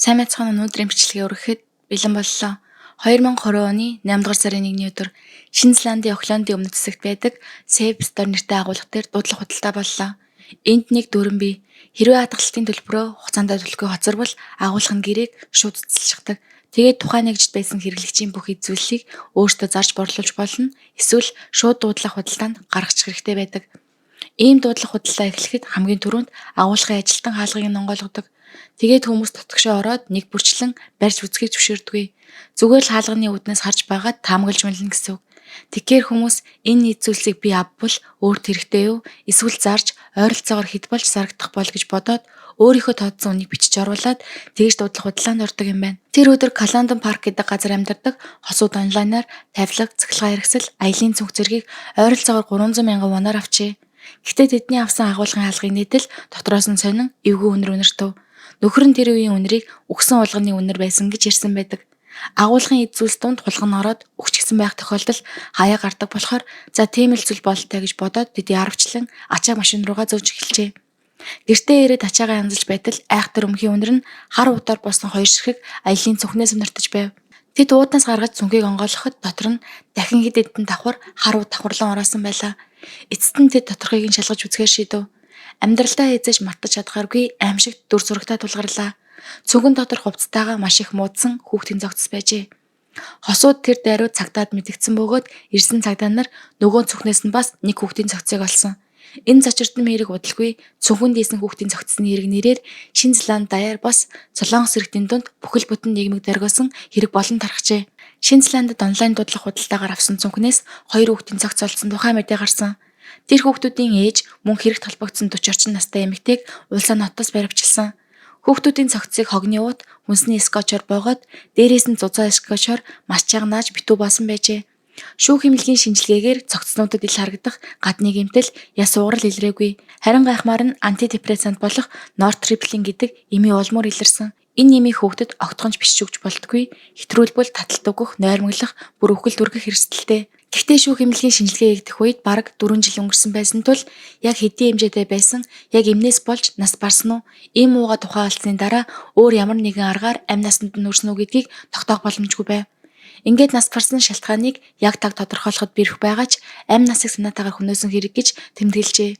Сайн мэцхан өнөөдрийн бичлэгээ өргөхөд бэлэн боллоо. 2020 оны 8 дугаар сарын 1-ний өдөр Шинэ Зеландын Оклендын өмнөд хэсэгт байдаг Save Store нэртэй агуулга дээр дуудлага худалдаа боллоо. Энд нэг дүрэн бий. Хэрвээ хадгалалтын төлбөрөө хугацаанд төлөхгүй хоцорвол агуулгын гэрээг шууд цэцэлчихдэг. Тэгээд тухайн нэгжид байсан хэрэглэгчийн бүх эд зүйлсийг өөртөө зарж борлуулж болно. Эсвэл шууд дуудлага худалдаанд гаргачих хэрэгтэй байдаг. Ийм дуудлага худалдаа эхлэхэд хамгийн түрүүнд агуулгын ажилтан хаалгыг нь онгойлгодог. Тэгээд хүмүүс тотгошоо ороод нэг бүрчлэн барьж үзхийг зөвшөөрдөггүй. Зүгээр л хаалганы үүднээс харж байгаад таамаглаж мэлнэ гэсэн үг. Тэгэхээр хүмүүс энэ нийт зүйлсийг би авбал өөрт хэрэгтэй юу? Эсвэл зарж ойролцоогоор хэд болж зарагдах бол гэж бодоод өөрийнхөө тооцсон үнийг бичиж оруулаад тэгж дуудлага худалдаанд ордог юм байна. Тэр өдөр Каландон парк гэдэг газар амьдардаг хосууд онлайнаар тавилга, цахилгаан хэрэгсэл, аялын цүнх зэргийг ойролцоогоор 300 мянган воноор авчээ. Гэхдээ тэдний авсан агуулгын хаалгыг нийтэл дотроос нь сонин эвгүй үнэр үнэртв. Нөхөр нь тэр үеийн үнэрийг өгсөн уулганы үнэр байсан гэж ярьсан байдаг. Агуулгын эд зүйлс донд хулган ороод өгчихсэн байх тохиолдол хаяа гардаг болохоор за тийм л зүйл бололтой гэж бодоод тэдий арвчлан ачаа машин руугаа зөөж эхэлжээ. Гэртээ ирээд ачаагаа янзалж байтал айхтар өмхийн үнэр нь хар утаар босон хоёр ширхэг аялын цүнхнээс өнөртөж байв. Тэд ууднаас гаргаж цүнхийг онгойлгоход дотор нь дахин хэд хэдэн давхар хар ууд давхарлан ороасан байлаа. Эцэст нь тэд доторхыг нь шалгаж үзэхээр шийдэв. Амьдралдаа эзэж мартаж чадхааргүй аимшигт дүр зурагтай тулгарлаа. Цүнхэн дотор хувцастайгаа маш их муудсан хүүхдийн зогцос байжээ. Хосууд тэр дайруу цагтаад мэдгдсэн бөгөөд ирсэн цагдаа нар нөгөө цүнхнээс нь бас нэг хүүхдийн зогцыг олсон. Энэ зочирдын мэрэг удалгүй цүнхэн дийсэн хүүхдийн зогцсны эрг нэрээр Шинэ Зеланд даяар бас Солонгос иргэдийн дунд бүхэл бүтэн нийгмийг дөргиосон хэрэг болон тархжээ. Шинэ Зеландд онлайн дуудлага худалдаагаар авсан цүнхнээс 2 хүүхдийн зогц олсон тухай мэдээ гарсан. Тэр хүүхдүүдийн ээж мөн хэрэгт холбогдсон 40 орчим настай эмэгтэйг улсаа нотоос баривчилсан. Хүүхдүүдийн цогцыг хогны уут хүнсний скотчоор боогоод дээрээс нь зузаан скотчоор маш чагнааж битүү басан байжээ. Шүүх эмнэлгийн шинжилгээгээр цогцнуудад ил харагдах гадны гэмтэл яс уурал илрээгүй. Харин гайхмаар нь антидепрессант болох нортрипилин гэдэг эмийн улмуур илэрсэн. Энэ эмийг хүүхдэд огтхонч бишиж өгч болтгүй. Хэтрүүлбэл таталт өгөх, нойрмоглох, бүр үхэл дүргэх эрсдэлтэй. Гэхдээ шүүх эмнэлгийн шинжилгээ хийгдэх үед бараг 4 жил өнгөрсөн байсан тул яг хэдийн хэмжээтэй байсан, яг эмнээс болж нас барсан уу, ийм ууга тухай олсны дараа өөр ямар нэгэн аргаар амь насанд нь хүрсэн үү гэдгийг тогтоох боломжгүй байв. Ингээд нас барсан шалтгааныг яг таг тодорхойлоход бэрх байгаа ч амь насыг санаатаагаар хөнөөсөн хэрэг гэж тэмдэглэжээ.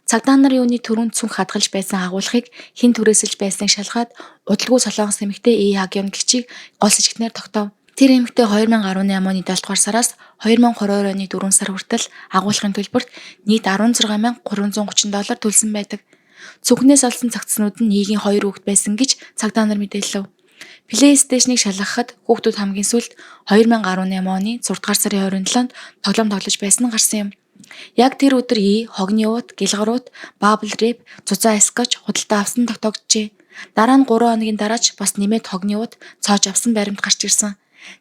Цагдаа нар юуны төрөнд цүнх хадгалж байсан агуулгыг хэн түрээсэлж байсныг шалгаад удалгүй Солонгос эмэгтэй Хагион гэгчийг гол сэжигтнээр тогтов. Тэр эмэгтэй 2018 оны 7 дугаар сараас 2022 оны 4 сар хүртэл агуулгын төлбөрт нийт $16,330 төлсөн байдаг. Цүнхнээс олсон цогцнууд нь Игийн 2 хүүхэд байсан гэж цагдаа нар мэдээлэв. PlayStation-ыг шалгахад хүүхдүүд хамгийн сүүлд 2018 оны 6 дугаар сарын 27-нд тоглоом тоглож байсан нь гарсан юм. Яг тэр өдөр хогны уут, гэлгарууд, bubble wrap, зузаан скотч худалдаа авсан тогтоогджээ. Дараа нь 3 хоногийн дараач бас нэмээд хогны уут цоож авсан баримт гарч ирсэн.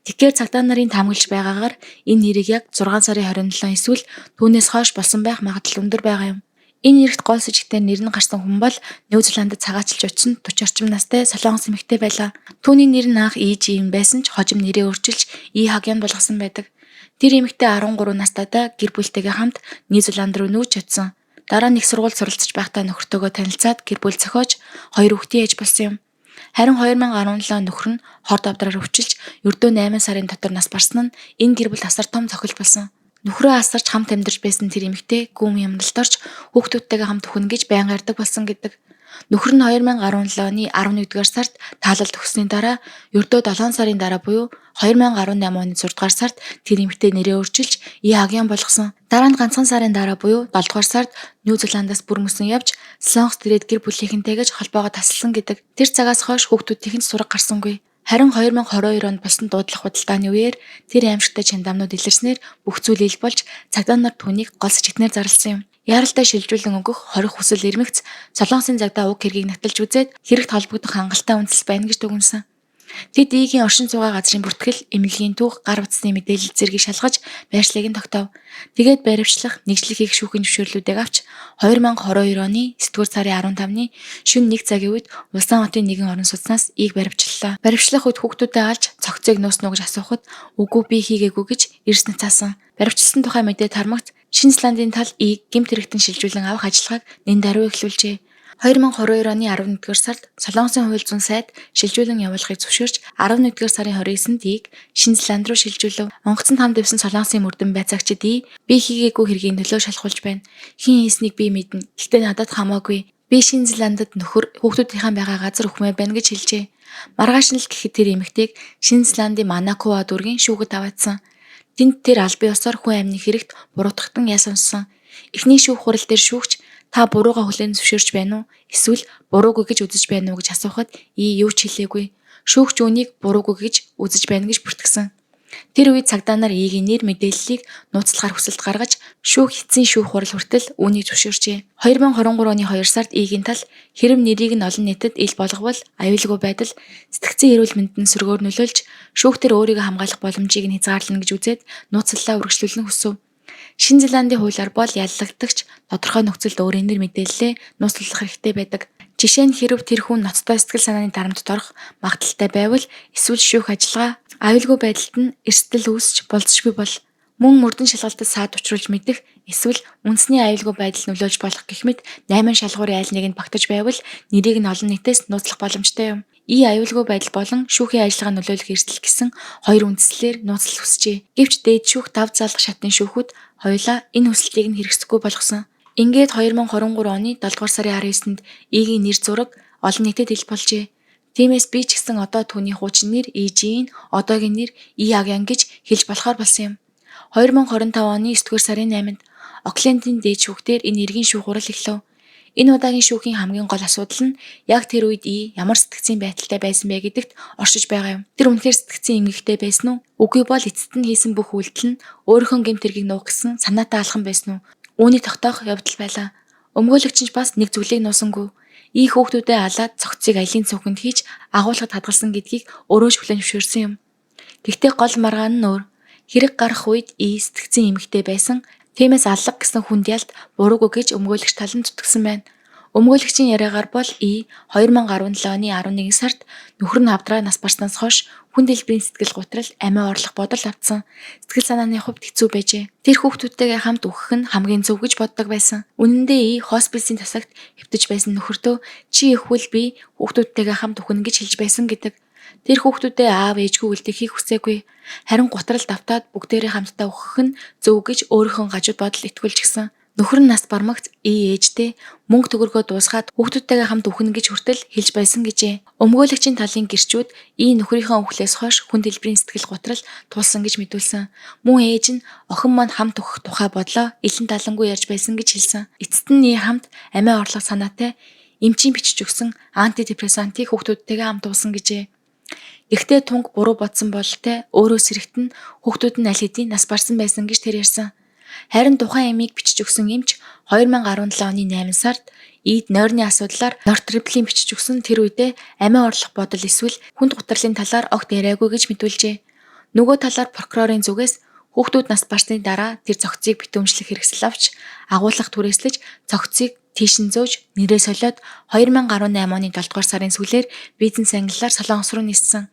Тэгэхээр цагдаа нарын таамаглаж байгаагаар энэ нэрийг яг 6 сарын 27 эсвэл түүнээс хойш болсон байх магадлал өндөр байгаа юм. Энэ нэрэгт гол сэжигтээр нэр нь гарсан хүн бол Нью Зеландд цагаатчилж очсон 40 орчим настай Солонгос эмэгтэй байлаа. Түүний нэр нь анх юм байсан ч хожим нэрээ өөрчилж Хагион болгосон байдаг. Тэр эмэгтэй 13 настайдаа гэр бүлтэйгээ хамт Нью Зеланд руу нүүж очсон. Дараа нь их сургууль суралцж байхдаа нөхөртөөгөө танилцаад гэр бүл зохиож 2 хүүхдийн ээж болсон юм. Харин 2017 нөхөр нь хорд авдраар өвчилж ердөө 8 сарын дотор нас барсан нь энэ гэр бүл асар том цохилт болсон. Нөхрөө асарч хамт амьдарч байсан тэр эмэгтэй гүм ямралд орж хүүхдүүдтэйгээ хамт өхнө гэж байнга ярьдаг болсон гэдэг. Нөхөр нь 2017 оны 11-р сард таалалд өгсөний дараа ердөө 7 сарын дараа буюу 2018 оны 6-р сард тэр эмэгтэй нэрээ өөрчилж Хагион болгосон. Дараа нь ганцхан сарын дараа буюу 7-р сард Нью Зеландаас бүр мөсөн явж Солонгос ирээд гэр бүлийнхэнтэйгээ холбоогоо таслсан гэдэг. Тэр цагаас хойш хүүхдүүдийнх нь сураг гарсангүй. Харин 2022 онд болсон дуудлага худалдааны үеэр тэр аимшигтай чандамнууд илэрснээр бүх зүйл ил болж цагдаа нар түүнийг гол сэжигтнээр зарласан юм. Яаралтай шилжүүлэн өгөх хорих хүсэл эрмэгц Солонгосын цагдаа уг хэргийг нотолж үзээд хэрэгт холбогдох хангалттай үндэслэл байна гэж дүгнсэн. Тэд Игийн оршин суугаа газрын бүртгэл, эмнэлгийн түүх, гар утасны мэдээлэл зэргийг шалгаж байршлыг нь тогтов. Тэгээд баривчлах, нэгжлэг хийх шүүхийн зөвшөөрлүүдийг авч 2022 оны 9-р сарын 15-ны шөнө 1 цагийн үед Улаан хотын нэгэн орон сууцнаас Иг баривчлалаа. Баривчлах үед хүүхдүүдэд алж цогцыг нууснуу гэж асуухад үгүй би хийгээгүй гэж эрс нацаасан. Баривчилсан тухай мэдээ тармагц Шинэ Зеландын тал Иг гэмт хэрэгтэн шилжүүлэн авах ажиллагааг нэн даруй эхлүүлжээ. 2022 оны 11-р сард Солонгосын хууль зүйн сайд шилжүүлэн явуулахыг зөвшөөрч 11-р сарын 29-нд Ийг Шинэ Зеланд руу шилжүүлв. Онгоцонд хам дэвсэн Солонгосын мөрдөн байцаагчид би хийгээгүй хэргийн төлөө шалгуулж байна. Хэн хийснийг би мэднэ. Гэхдээ надад хамаагүй. Би Шинэ Зеландд нөхөр хүүхдүүдийнхээ байгаа газар өхмөө байна гэж хэлжээ. Маргааш нь л гэхэд тэр эмэгтэйг Шинэ Зеландын Манакуа дүүргийн шүүхэд аваадсан. Тэнд тэр аль бие усаар хүн амны хэрэгт буруутгахтан ясамсан. Эхний шүүх хурал дээр шүүгч та бурууга хүлээн зөвшөөрч байна уу? Эсвэл буруугүй гэж үзэж байна уу гэж асуухад юу ч хэлээгүй. Шүүгч үүнийг буруугүй гэж үзэж байна гэж бүртгэсэн. Тэр үед цагдаа нар Игийн нэр мэдээллийг нууцлахаар хүсэлт гаргаж шүүх эцсийн шүүх хурал хүртэл үүнийг зөвшөөрчээ. 2023 оны 2 сард Игийн тал хэрэв нэрийг нь олон нийтэд ил болговол аюулгүй байдал, сэтгцийн эрүүл мэндэд сөргөөр нөлөөлж шүүхтэр өөрийгөө хамгаалах боломжийг нь хязгаарлана гэж үзээд нууцлалаа үргэлжлүүлэн хүсв. Шинэ Зеландын хуулиар бол яллагдагч тодорхой нөхцөлд өөрийн нэр мэдээллээ нууцлах хэрэгтэй байдаг. Жишээ нь хэрэв тэр хүн ноцтой сэтгэл санааны дарамт орох магадaltaй байвал эсвэл шүүх ажиллагаа аюулгүй байдалд нь эрсдэл үүсч болзошгүй бол мөн мөрдөн шалгалтад саад учруулж мэдэх эсвэл үндэсний аюулгүй байдал нөлөөлж болох гэх мэт 8 шалгуурын айл нэгэнд багтаж байвал нэрийг нь олон нийтээс нууцлах боломжтой юм. Аюулгүй байдал болон шүүхийн ажиллагаа нөлөөлөх эрсдэл гэсэн хоёр үндслээр нууцлах хүсжээ. Гэвч дээд шүүх 5 залах шатны шүүхүүд хоёулаа энэ хүсэлтийг нь хэрэгсэхгүй болгосон. Ингээд 2023 оны 7 дугаар сарын 19-нд Игийн нэр зураг олон нийтэд ил болжээ. Тиймээс би ч гэсэн одоо түүний хуучин нэр Ижийн, одоогийн нэр Агян гэж хэлж болохоор болсон юм. 2025 оны 9 дугаар сарын 8-нд Оклендийн дээд шүүхтээр энэ эргийн шүүх хурал эхлэв. Энэ удаагийн шүүхийн хамгийн гол асуудал нь яг тэр үед ямар сэтгцийн байдалтай байсан бэ гэдэгт оршиж байгаа юм. Тэр үнэхээр сэтгцийн эмгэгтэй байсан уу? Үгүй бол эцэст нь хийсэн бүх үйлдэл нь өөрийнхөө гэмт хэргийг нуух гэсэн санаатай алхам байсан уу? Үүнийг тогтоох явдал байлаа. Өмгөөлөгч нь бас нэг зүйлийг нуусангүй. Хүүхдүүдээ алаад цогцыг аялын цүнхэнд хийж агуулгад хадгалсан гэдгийг өөрөө хүлээн зөвшөөрсөн юм. Гэхдээ гол маргаан нь өөр. Хэрэг гарах үед сэтгцийн эмгэгтэй байсан. Тиймээс аллах гэсэн хүнд ялд буруугүй гэж өмгөөлөгч талан зүтгэсэн байна. Өмгөөлөгчийн яриагаар бол 2017 оны 11 сард нөхөр нь авдраа нас барснаас хойш хүн дэлбэрийн сэтгэл гутрал амиа орлох бодол авсан. Сэтгэл санааны хувьд хэцүү байжээ. Тэр хүүхдүүдтэйгээ хамт үхэх нь хамгийн зөв гэж боддог байсан. Үнэн дээр хосписийн тасагт хэвтэж байсан нөхөртөө чи ихвэл би хүүхдүүдтэйгээ хамт үхнэ гэж хэлж байсан гэдэг. Тэр хүүхдүүдээ аав ээжгүй үлдэхийг хүсээгүй. Харин гутрал давтаад бүгдээрээ хамтдаа үхэх нь зөв гэж өөрийнхөө гажууд бодол итгүүлж гисэн. Нөхөр нь нас бармагц ээжтэй мөнгө төгрөгөө дуусгаад хүүхдүүдтэйгээ хамт үхнэ гэж хүртэл хэлж байсан гэжээ. Өмгөөлөгчийн талын гэрчүүд нөхрийнхөө үхлээс хойш хүн дэлбэрийн сэтгэл гутрал туулсан гэж мэдүүлсэн. Мөн ээж нь охин маань хамт үхэх тухай бодлоо илэн талангүй ярьж байсан гэж хэлсэн. Эцэст нь хамт амиа орлох санаатай эмчийн бичиж өгсөн антидепрессантыг хүүхдүүдтэйгээ хамт уусан гэжээ. Гэхдээ тунг буруу бодсон бололтой өөрөө сэрэгтэн хүүхдүүд нь аль хэдийн нас барсан байсан гэж тэр ярьсан. Харин тухайн эмийг бичиж өгсөн эмч 2017 оны 8 сард нойрны асуудлаар нортриплийн бичиж өгсөн тэр үедээ амиа орлох бодол эсвэл хүнд гутралын талаар огт яриагүй гэж мэдүүлжээ. Нөгөө талаар прокурорын зүгээс хүүхдүүд нас барсны дараа тэр цогцыг битүүмжлэх хэрэгсэл авч агуулгах түрээслэж цогцыг тийшин зөөж нэрээ солиод 2018 оны 7 дугаар сарын сүүлээр бизнес ангиллаар Солонгос руу ниссэн.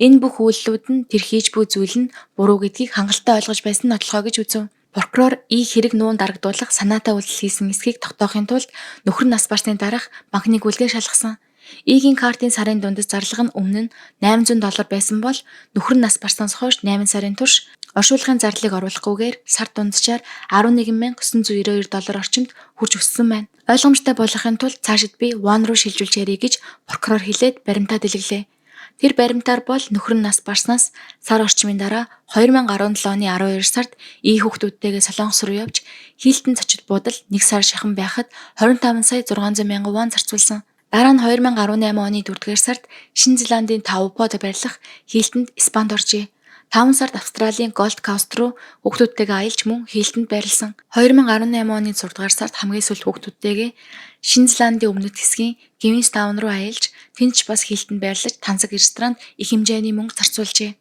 Энэ бүх үйлдэлүүд нь тэр хийж буй зүйл нь буруу гэдгийг хангалттай ойлгож байсан нотлохоо гэж үзв. Прокурор хэрэг нуун дарагдуулах санаатай үйлдэл хийсэн эсхийг тогтоохын тулд нөхөр нас барсны дараах банкны гүйлгээр шалгасан. Игийн картын сарын дундас зарлага нь өмнө нь $800 байсан бол нөхөр нас барснаас хойш 8 сарын турш оршуулгын зарлалыг оруулахгүйгээр сар дунджаар $11,992 орчимд хүрч өссөн байна. Ойлгомжтой болгохын тулд цаашид би One руу шилжүүлж ярих гэж прокурор хэлээд баримтаа дэлгэлээ. Тэр баримтаар бол нөхөр нь нас барснаас сар орчмын дараа 2017 оны 12 сард хүүхдүүдтэйгээ Солонгос руу явж Хилтон цочид буудал 1 сар шахан байхад 25,600,000 вон зарцуулсан. Дараа нь 2018 оны 4-р сард Шинэ Зеландын Таупод барилах Хилтонд Испанд оржээ. 5 сард Австралийн Голд Коуст руу хүүхдүүдтэйгээ аялж мөн Хилтонд байрласан. 2018 оны 6-р сард хамгийн сүүлд хүүхдүүдтэйгээ Шинэ Зеландын өмнөд хэсгийн Queenstown руу аялж тэнд ч бас Хилтонд байрлаж тансаг ресторанд их хэмжээний мөнгө зарцуулжээ.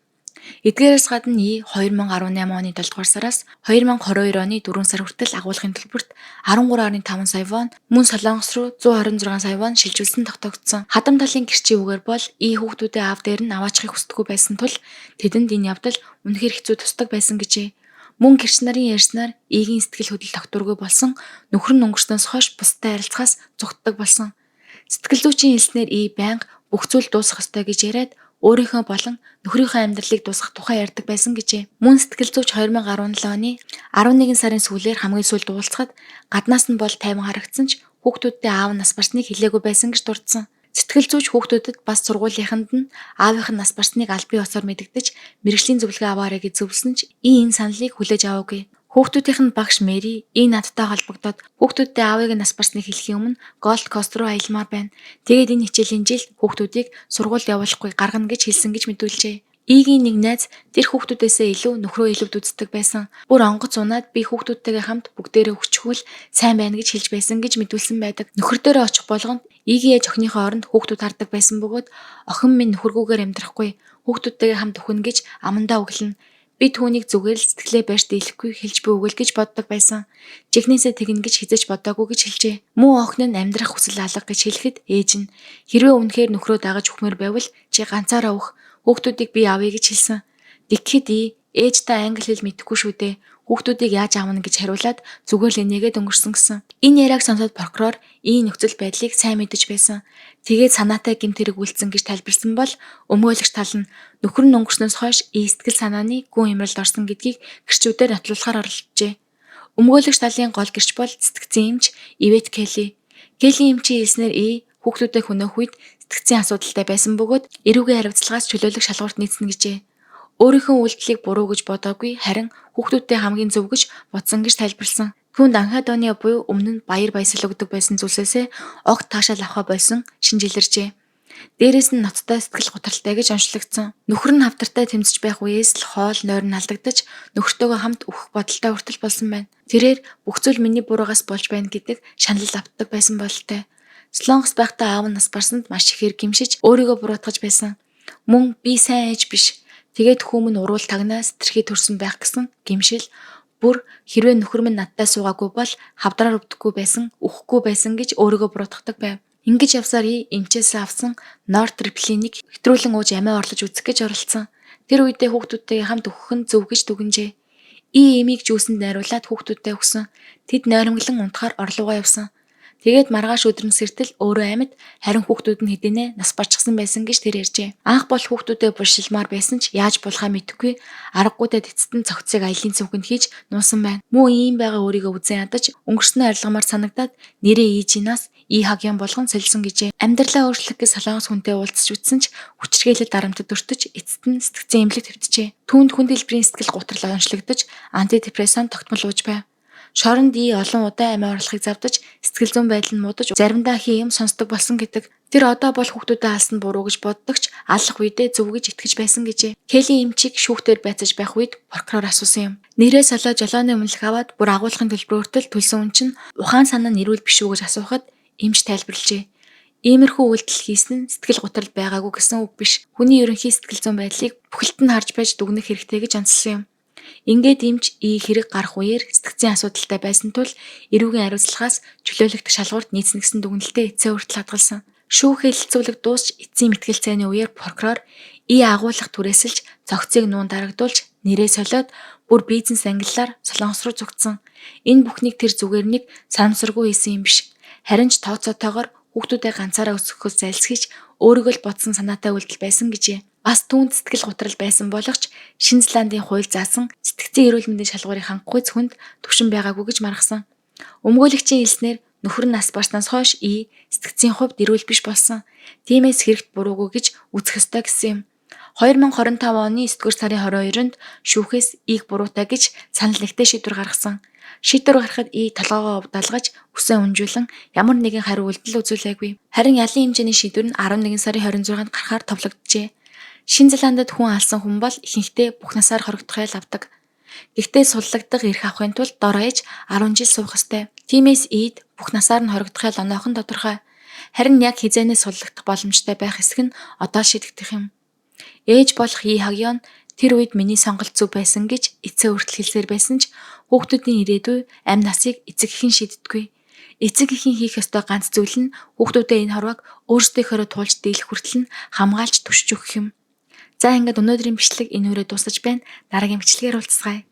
Эдгээрээс гадна 2018 оны 7 дугаар сараас 2022 оны 4 сар хүртэл агуулгын төлбөрт 13.5 сая вон мөн Солонгос руу 126 сая вон шилжүүлсэн тогтогдсон. Хадам талын гэрчийн үгээр бол хүүхдүүдээ аав дээр нь аваачхыг хүсдэггүй байсан тул тэдэнд энэ явдал үнэхээр хэцүү тусдаг байсан гэжээ. Мөн гэрч нарын ярьснаар Игийн сэтгэл хөдлөл тогтворгүй болсон, нөхөр нь өнгөрснөөс хойш бусдад харилцахаас зугтдаг болсон. Сэтгэл зүйчийн хэлснээр байнга бүх зүйл дуусах ёстой гэж яриад өөрийнхөө болон нөхрийнхөө амьдралыг дуусгах тухай ярьдаг байсан гэжээ. Мөн сэтгэл зүйч 2017 оны 11 сарын сүүлээр хамгийн сүүлд уулзахад гаднаас нь бол тайван харагдсан ч хүүхдүүдтэй аав нь нас барсныг хэлээгүй байсан гэж дурдсан. Сэтгэл зүйч хүүхдүүдэд бас сургуулийнханд нь аавынх нь нас барсныг аль бие усаар мэдэгдэж мэрэгжлийн зөвлөгөө аваарай гэж зөвлөсөн ч энэ саналыг хүлээж аваагүй. Хүүхдүүдийнх нь багш Мэри надтай холбогдоод хүүхдүүдтэй аавыг нь нас барсныг хэлэхийн өмнө Голд Кост руу аялмаар байна. Тэгээд энэ хичээлийн жилд хүүхдүүдийг сургуульд явуулахгүй гаргана гэж хэлсэн гэж мэдүүлжээ. Игийн нэг найз тэр хүүхдүүдээсээ илүү нөхрөө илүүд үздэг байсан. Бүр онгоц унаад би хүүхдүүдтэйгээ хамт бүгдээрээ өчгөл сайн байна гэж хэлж байсан гэж мэдүүлсэн байдаг. Нөхөр дээрээ очих болгонд Игийн ээж охиныхоо оронд хүүхдүүд хардаг байсан бөгөөд охин минь нөхөргүйгээр амьдрахгүй хүүхдүүдтэйгээ хамт өхнө гэж амандаа өглөнө. Би түүнийг зүгээр л сэтгэлээ барьж дийлэхгүй хэлж буй өгөл гэж боддог байсан. Чихнээсээ тэгнэ гэж хизэж бодоагүй гэж хэлжээ. Мөн охин нь амьдрах хүсэл алга гэж хэлэхэд ээж нь хэрвээ үнэхээр нөхрөө дагаж өхмөр байвал чи ганцаараа өөх. Хүүхдүүдийг би авъя гэж хэлсэн. Тэгэхэд ээж та англи хэл мэдэхгүй шүү дээ. Хүүхдүүдийг яаж аавна гэж хариулаад зүгээр л инээгээд өнгөрсөн гэсэн. Энэ яриаг сонсоод прокурор нөхцөл байдлыг сайн мэдэж байсан. Тэгээд санаатай гэмт хэрэг үйлцсэн гэж тайлбарсан бол өмгөөлөгч тал нь нөхөр нь өнгөрснөөс хойш сэтгэл санааны гүн эмрэлд орсон гэдгийг гэрчүүдээр нотлуулахаар оролджээ. Өмгөөлөгч талын гол гэрч бол сэтгцэн эмч Ивет Келли. Келли эмчийн хэлснээр хүүхдүүдэд хөнөөх үед сэтгцэн асуудалтай байсан бөгөөд эрүүгийн хариуцлагаас чөлөөлөх шалгуурт нийцнэ гэжээ. Өөрийнхөө үйлдэлийг буруу гэж бодоогүй харин хүүхдүүдтэй хамгийн зөв гэж бодсон гэж тайлбарлсан. Түүнд анхеадоны буюу өмнө нь баяр баясгал өгдөг байсан зүйлсээсээ огт таашаал авахаа болсон шинжилэржээ. Дээрээс нь ноцтой сэтгэл готролтой гэж онцлогдсон. Нөхөр нь хавтартай тэмцэж байх үеэс л хоол нойр нь алдагдаж нөхөртөөгөө хамт өөх бодолтой хүртэл болсон байна. Тэрээр бүх зүйл миний буруугаас болж байна гэдэг шанал автдаг байсан бололтой. Солонгос байхдаа аав нь нас барсанд маш их хэрэг гимшиж өөрийгөө буруутгаж байсан. Мөн би сайн ээж биш. Тэгээд хүү минь уруул тагнаас тэрхий төрсөн байх гэсэн гимшил бүр хэрвээ нөхөр минь надтай суугаагүй бол хавдраар өвдөхгүй байсан, үхэхгүй байсан гэж өөрийгөө буруутгадаг байв. Ингэж явсаар эмчээс авсан нортрипленийг хэтрүүлэн ууж амиа орлож үзэх гэж оролцсон. Тэр үедээ хүүхдүүдтэйгээ хамт өөхөх нь зөв гэж дүгнжээ. Эмийг жүүсэнд найруулад хүүхдүүдтэй өгсөн. Тэд нойромглон унтахаар орлуугаа явсан. Тэгээд маргааш өдөр нь сэртэл өөрөө амьд харин хүүхдүүд нь хэдийнэ нас барчихсан байсан гэж тэр ярьжээ. Анх бол хүүхдүүдэд булшилмаар байсан ч яаж болохаа мэдэхгүй аргагүйдээ эцэст нь цогцыг аялын цөвгөнд хийж нуусан байна. Мөн ийм байгаа өөрийгөө үзэн ядаж өнгөрснөө арилгамаар санагдаад нэрээ Ижинаас хагян болгон солисон гэжээ. Амьдралаа өөрчлөх гэж солонгос хүнтэй уулзч үтсэн ч хүчирхээлэл дарамтад өртөж эцэст нь сэтгцэн эмнэлэг твтжээ. Түүнд хүн дэлбэрийн сэтгэл готрол онцлогдож антидепрессан тогтмол ууж байв. Шоронд олон удаа амиа орлохыг завдаж сэтгэл зүйн байдал нь муудаж заримдаа юм сонсдог болсон гэдэг. Тэр одоо бол хүүхдүүдэд алсан буруу гэж боддогч алах үедээ зөв гэж итгэж байсан гэжээ. Келли эмчийг шүүхтээр байцааж байх үед прокурор асуусан юм. Нэрээ солио жолооны өмнөлөх аваад бүр агуулгын төлбөр хүртэл төлсөн хүн чинь ухаан санаа нь эрүүл биш үү гэж асуухад эмч тайлбарлажээ. Иймэрхүү үйлдэл хийсэн нь сэтгэл готрол байгаагүй гэсэн үг биш. Хүний ерөнхий сэтгэл зүйн байдлыг бүхэлд нь харж байж дүгнэх хэрэгтэй гэж онцлсон юм. Ингээд эмч хэрэг гарах үеэр сэтгцэн асуудалтай байсан тул эрүүгийн хариуцлагаас чөлөөлөгдөх шалгуурт нийцнэ гэсэн дүгнэлтэд эцээ хүртэл хадгалсан. Шүүх хэлэлцүүлэг дуусч эцсийн мэтгэл цайны үеэр прокурор агуулга түрээсэлж цогцыг нуун дарагдуулж нэрээ солиод бүр бизнес ангиллаар солонгос руу зүгтсэн. Энэ бүхнийг тэр зүгээр нэг санамсаргүй хийсэн юм биш. Харин ч тооцоотойгоор хүүхдүүдээ ганцаараа өсгөхөөс зайлсхийж өөрийгөө л бодсон санаатай үйлдэл байсан гэжээ. Бас түүнд сэтгэл готрол байсан боловч Шинэ Зеландын хууль заасан сэтгцэн эрүүл мэндийн шалгуурыг хангахгүй хүнд түвшин байгаагүй гэж маргасан. Өмгөөлөгчийн хэлснээр нөхөр нь нас барснаас хойш сэтгцийн хувьд эрүүл биш болсон. Тиймээс хэрэгт буруугүй гэж үзэх ёстой гэсэн юм. 2025 оны 9-р сарын 22-нд шүүхээс буруутай гэж санал нэгтээ шийдвэр гаргасан. Шийдвэр гаргахад толгоогоо далгаж үсэн унжуулан ямар нэгэн хариу үйлдэл үзүүлээгүй. Харин ялын хэмжээний шийдвэр нь 11 сарын 26-нд гарахаар товлогджээ. Шинэ Зеландад хүн алсан хүн бол ихэнхдээ бүх насаар хоригдох ял авдаг. Гэхдээ суллагдах эрх авахын тулд дор хаяж 10 жил суух ёстой. Тиймээс бүх насаар нь хоригдох ял оноохон тодорхой. Харин яг хизээнээс суллагдах боломжтой байх эсэх нь одоо шийдэгдэх юм. Ээж болох хагьёон тэр үед миний сонголт зөв байсан гэж эцээ хүртэл хэлсээр байсан ч хүүхдүүдийн ирээдүй амь насыг эцэг эхийн шийддэггүй. Эцэг эхийн хийх ёстой ганц зүйл нь хүүхдүүдэд энэ хорвоог өөрсдийнхөө туулж дийлэх хүртэл нь хамгаалж түшиж өгөх юм. За ингээд өнөөдрийн бичлэг энэ хүрээ дуусаж байна. Дараагийн бичлэгээр уулзцгаая.